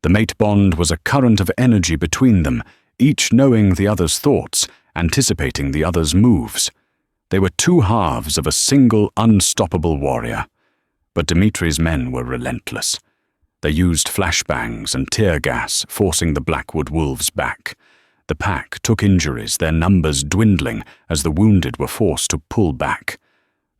The mate bond was a current of energy between them, each knowing the other's thoughts, anticipating the other's moves. They were 2 halves of a single, unstoppable warrior. But Dimitri's men were relentless. They used flashbangs and tear gas, forcing the Blackwood wolves back. The pack took injuries, their numbers dwindling as the wounded were forced to pull back.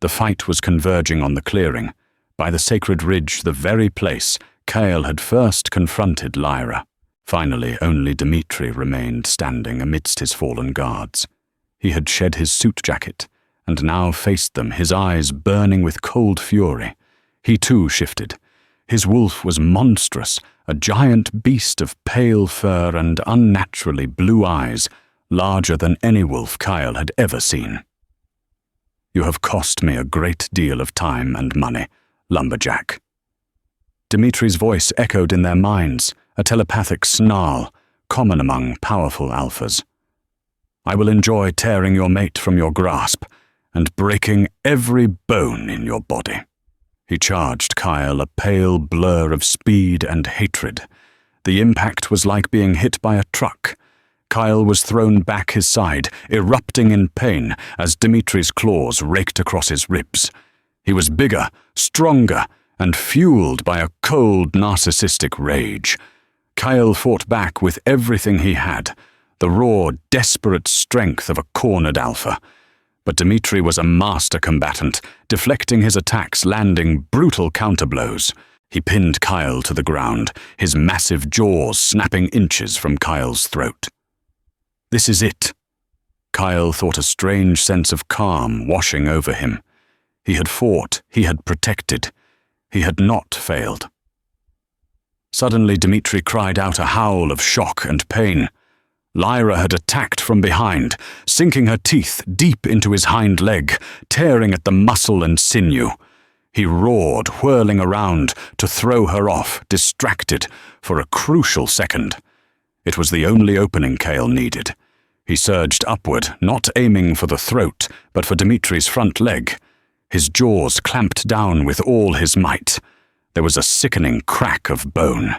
The fight was converging on the clearing. By the sacred ridge, the very place Cale had first confronted Lyra. Finally, only Dimitri remained standing amidst his fallen guards. He had shed his suit jacket, and now faced them, his eyes burning with cold fury. He too shifted. His wolf was monstrous, a giant beast of pale fur and unnaturally blue eyes, larger than any wolf Kyle had ever seen. You have cost me a great deal of time and money, lumberjack." Dimitri's voice echoed in their minds, a telepathic snarl, common among powerful alphas. "I will enjoy tearing your mate from your grasp and breaking every bone in your body." He charged Kyle, a pale blur of speed and hatred. The impact was like being hit by a truck. Kyle was thrown back his side, erupting in pain as Dimitri's claws raked across his ribs. He was bigger, stronger, and fueled by a cold, narcissistic rage. Kyle fought back with everything he had, the raw, desperate strength of a cornered alpha. But Dimitri was a master combatant, deflecting his attacks, landing brutal counterblows. He pinned Kyle to the ground, his massive jaws snapping inches from Kyle's throat. This is it. Kyle thought, a strange sense of calm washing over him. He had fought, he had protected. He had not failed. Suddenly Dimitri cried out a howl of shock and pain. Lyra had attacked from behind, sinking her teeth deep into his hind leg, tearing at the muscle and sinew. He roared, whirling around to throw her off, distracted, for a crucial second. It was the only opening Kale needed. He surged upward, not aiming for the throat, but for Dimitri's front leg. His jaws clamped down with all his might. There was a sickening crack of bone.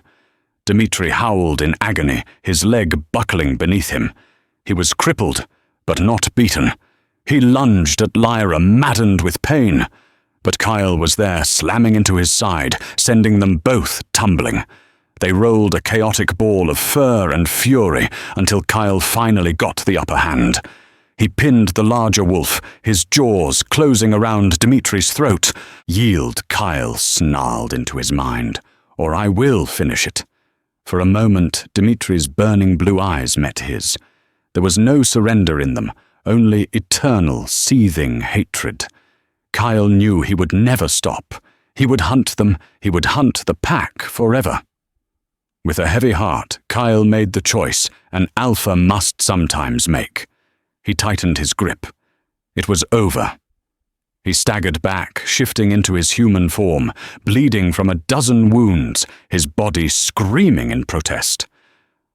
Dimitri howled in agony, his leg buckling beneath him. He was crippled, but not beaten. He lunged at Lyra, maddened with pain. But Kyle was there, slamming into his side, sending them both tumbling. They rolled a chaotic ball of fur and fury until Kyle finally got the upper hand. He pinned the larger wolf, his jaws closing around Dimitri's throat. "Yield," Kyle snarled into his mind, "or I will finish it." For a moment, Dimitri's burning blue eyes met his. There was no surrender in them, only eternal, seething hatred. Kyle knew he would never stop. He would hunt them, he would hunt the pack forever. With a heavy heart, Kyle made the choice an alpha must sometimes make. He tightened his grip. It was over. He staggered back, shifting into his human form, bleeding from a dozen wounds, his body screaming in protest.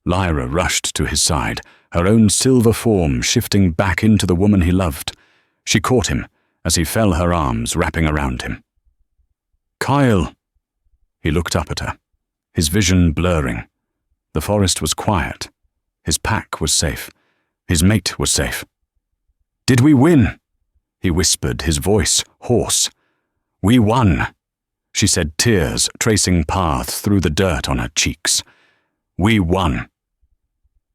Lyra rushed to his side, her own silver form shifting back into the woman he loved. She caught him as he fell, her arms wrapping around him. "Kyle!" He looked up at her, his vision blurring. The forest was quiet. His pack was safe. His mate was safe. "Did we win?" he whispered, his voice hoarse. "We won," she said, tears tracing paths through the dirt on her cheeks. "We won."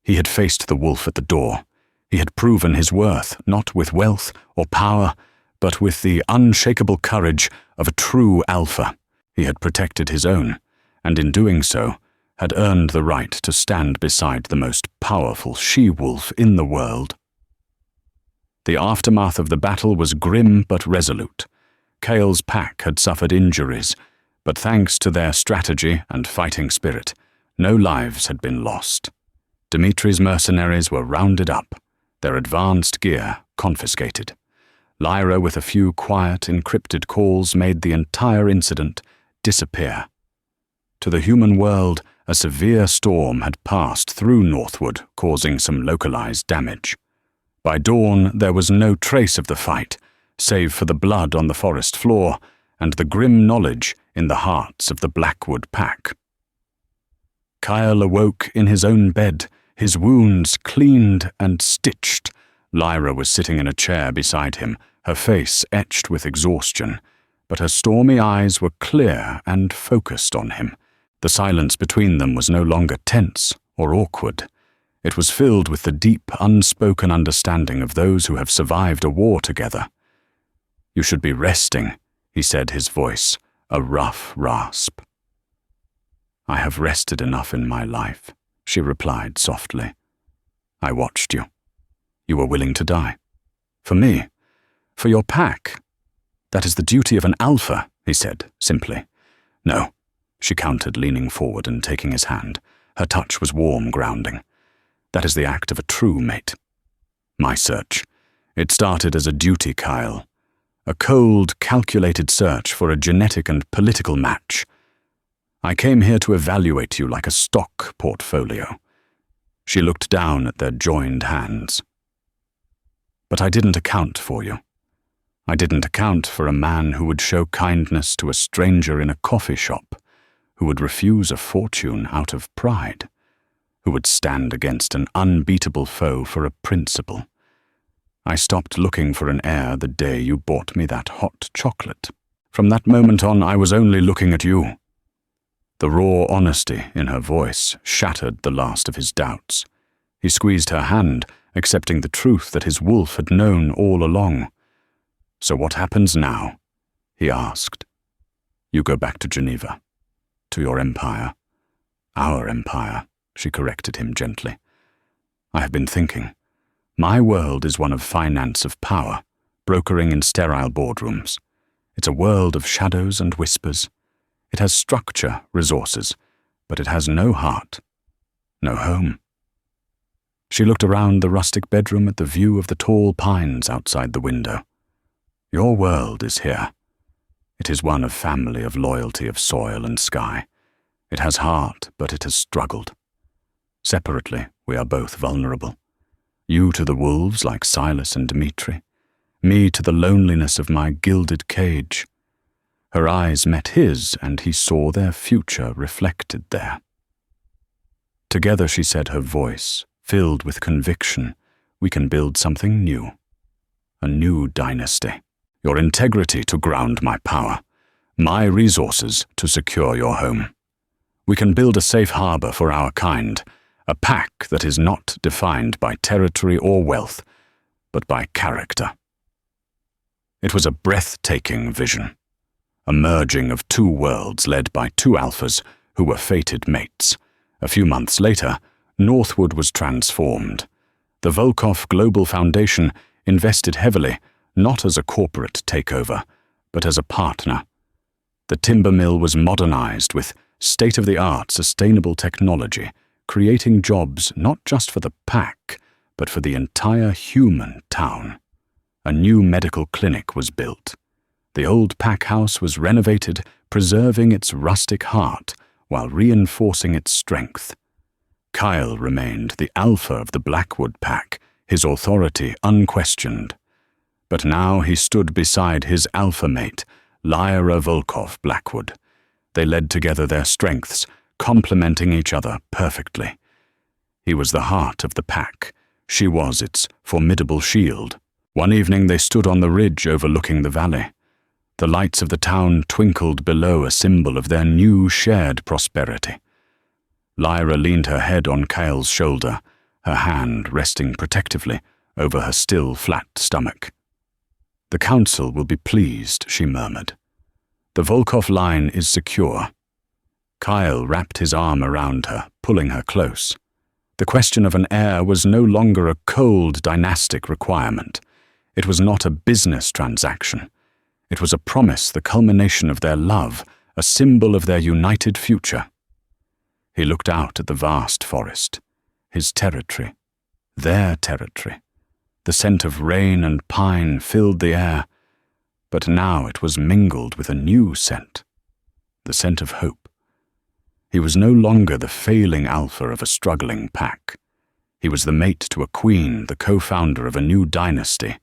He had faced the wolf at the door. He had proven his worth, not with wealth or power, but with the unshakable courage of a true alpha. He had protected his own, and in doing so, had earned the right to stand beside the most powerful she-wolf in the world. The aftermath of the battle was grim but resolute. Kale's pack had suffered injuries, but thanks to their strategy and fighting spirit, no lives had been lost. Dimitri's mercenaries were rounded up, their advanced gear confiscated. Lyra, with a few quiet, encrypted calls, made the entire incident disappear. To the human world, a severe storm had passed through Northwood, causing some localized damage. By dawn, there was no trace of the fight, save for the blood on the forest floor and the grim knowledge in the hearts of the Blackwood pack. Kyle awoke in his own bed, his wounds cleaned and stitched. Lyra was sitting in a chair beside him, her face etched with exhaustion, but her stormy eyes were clear and focused on him. The silence between them was no longer tense or awkward. It was filled with the deep, unspoken understanding of those who have survived a war together. "You should be resting," he said, his voice a rough rasp. "I have rested enough in my life," she replied softly. "I watched you. You were willing to die. For me. For your pack. That is the duty of an alpha," he said, simply. "No," she countered, leaning forward and taking his hand. Her touch was warm, grounding. "That is the act of a true mate. My search. It started as a duty, Kyle. a cold, calculated search for a genetic and political match. I came here to evaluate you like a stock portfolio. She looked down at their joined hands. But I didn't account for you. I didn't account for a man who would show kindness to a stranger in a coffee shop, who would refuse a fortune out of pride, who would stand against an unbeatable foe for a principle. I stopped looking for an heir the day you bought me that hot chocolate. From that moment on, I was only looking at you. The raw honesty in her voice shattered the last of his doubts. He squeezed her hand, accepting the truth that his wolf had known all along. "So what happens now?" he asked. "You go back to Geneva, to your empire." "Our empire," she corrected him gently. "I have been thinking. My world is one of finance of power, brokering in sterile boardrooms. It's a world of shadows and whispers. It has structure, resources, but it has no heart, no home." She looked around the rustic bedroom at the view of the tall pines outside the window. "Your world is here. It is one of family, of loyalty, of soil and sky. It has heart, but it has struggled. Separately, we are both vulnerable. You to the wolves like Silas and Dmitri, me to the loneliness of my gilded cage." Her eyes met his, and he saw their future reflected there. Together, she said, her voice filled with conviction, "We can build something new. A new dynasty. Your integrity to ground my power. My resources to secure your home. We can build a safe harbor for our kind, a pack that is not defined by territory or wealth, but by character." It was a breathtaking vision. A merging of two worlds led by two alphas who were fated mates. A few months later, Northwood was transformed. The Volkov Global Foundation invested heavily, not as a corporate takeover, but as a partner. The timber mill was modernized with state-of-the-art sustainable technology, creating jobs not just for the pack, but for the entire human town. A new medical clinic was built. The old pack house was renovated, preserving its rustic heart while reinforcing its strength. Kyle remained the alpha of the Blackwood pack, his authority unquestioned. But now he stood beside his alpha mate, Lyra Volkov Blackwood. They led together their strengths, complementing each other perfectly. He was the heart of the pack. She was its formidable shield. One evening they stood on the ridge overlooking the valley. The lights of the town twinkled below, a symbol of their new shared prosperity. Lyra leaned her head on Kyle's shoulder, her hand resting protectively over her still flat stomach. "The council will be pleased," she murmured. "The Volkov line is secure." Kyle wrapped his arm around her, pulling her close. The question of an heir was no longer a cold dynastic requirement. It was not a business transaction. It was a promise, the culmination of their love, a symbol of their united future. He looked out at the vast forest, his territory, their territory. The scent of rain and pine filled the air, but now it was mingled with a new scent, the scent of hope. He was no longer the failing alpha of a struggling pack. He was the mate to a queen, the co-founder of a new dynasty,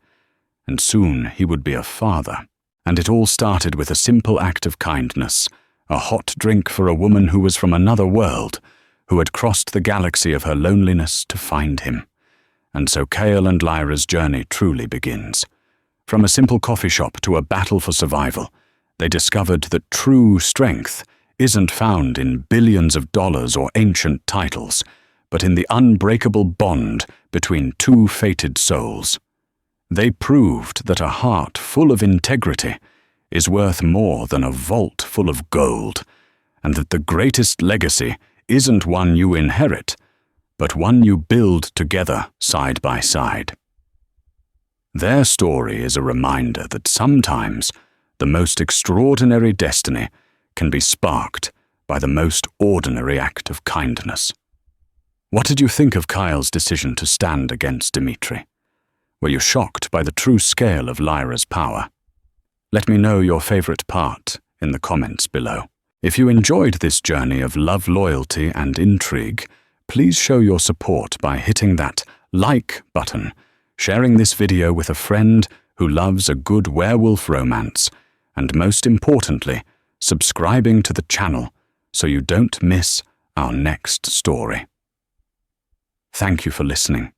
and soon he would be a father. And it all started with a simple act of kindness, a hot drink for a woman who was from another world, who had crossed the galaxy of her loneliness to find him. And so Kale and Lyra's journey truly begins. From a simple coffee shop to a battle for survival, they discovered that true strength isn't found in billions of dollars or ancient titles, but in the unbreakable bond between two fated souls. They proved that a heart full of integrity is worth more than a vault full of gold, and that the greatest legacy isn't one you inherit, but one you build together side by side. Their story is a reminder that sometimes the most extraordinary destiny can be sparked by the most ordinary act of kindness. What did you think of Kyle's decision to stand against Dmitri? Were you shocked by the true scale of Lyra's power? Let me know your favorite part in the comments below. If you enjoyed this journey of love, loyalty, and intrigue, please show your support by hitting that like button, sharing this video with a friend who loves a good werewolf romance, and most importantly, subscribing to the channel so you don't miss our next story. Thank you for listening.